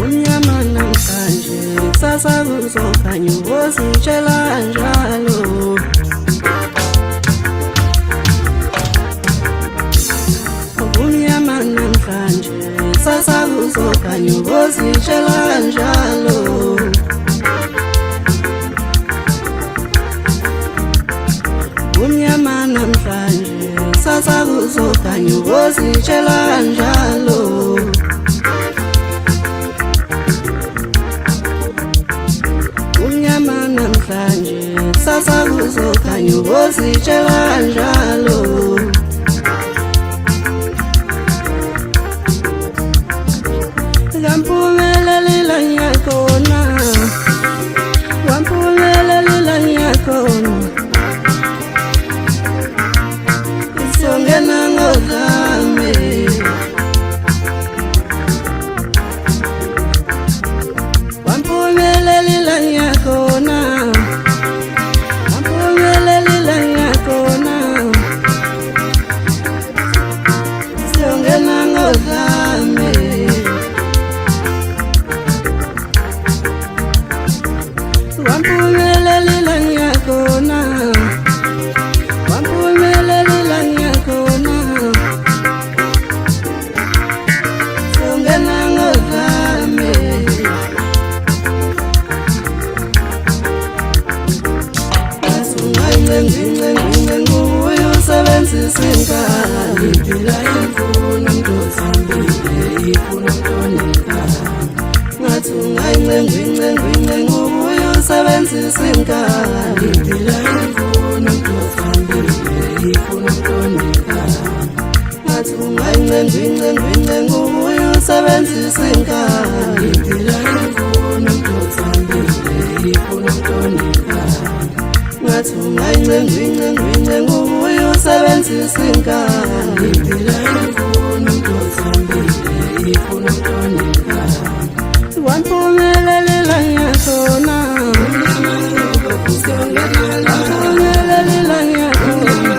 umnyama namhlanje kusasa kuzokhanya uzitshela njalo. Umnyama namhlanje kusasa kuzokhanya uzitshela njalo. Umnyama namhlanje kusasa kuzokhanya uzitshela njalo. Umnyama namhlanje kusasa kuzokhanya uzitshela njalo. Ngampumelela ngiyakhona, wampumelela ngiyakhona, songena ngozame. Wampumelela ngiyakhona, wampumelela ngiyakhona, songena ngozame. Wampumelela ngiyakhona, wampumelela ngiyakhona, songena ngozame. Ngingce nguye usebenzisa inkani, impila imfuna umuntu othambile, ifuna umuntu onekani. Ngathi ngingce nguye usebenzisa inkani, impila imfuna umuntu othambile, ifuna umuntu onekani. Ngathi ngingce nguye usebenzisa inkani, impila imfuna umuntu othambile, ifuna umuntu onekani. Ngathi ngingce nguye usebenzisa inkani, impila imfuna umuntu othambile, ifuna umuntu onekani. Wampumelela ngiyakhona, wampumelela ngiyakhona,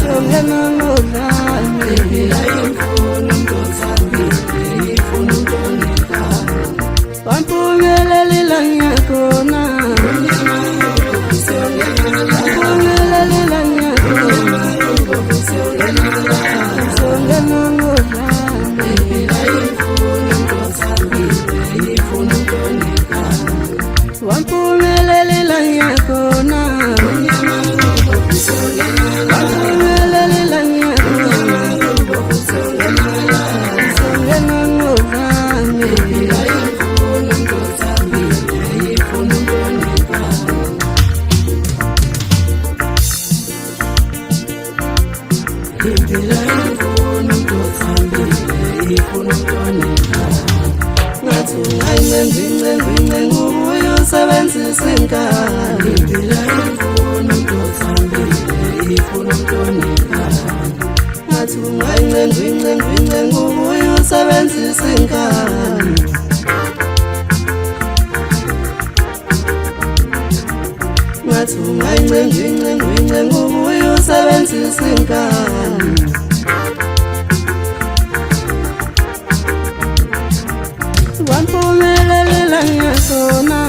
songena ngozame. Impila imfuna umuntu othambile, ifuna umuntu onekani. Wampumelela ngiyakhona, wampumelela ngiyakhona, songena ngozame. Wampumelela ngiyakhona, wampumelela ngiyakhona, songena ngozame. Impila imfuna umuntu othambile, ifuna umuntu onekani. Ngathi ngingce nguye usebenzisa inkani, impila imfuna umuntu othambile, ifuna umuntu onekani. Ngathi ngingce nguye usebenzisa inkani. Ngathi ngingce nguye usebenzisa inkani. Wampumelela ngiyakhona,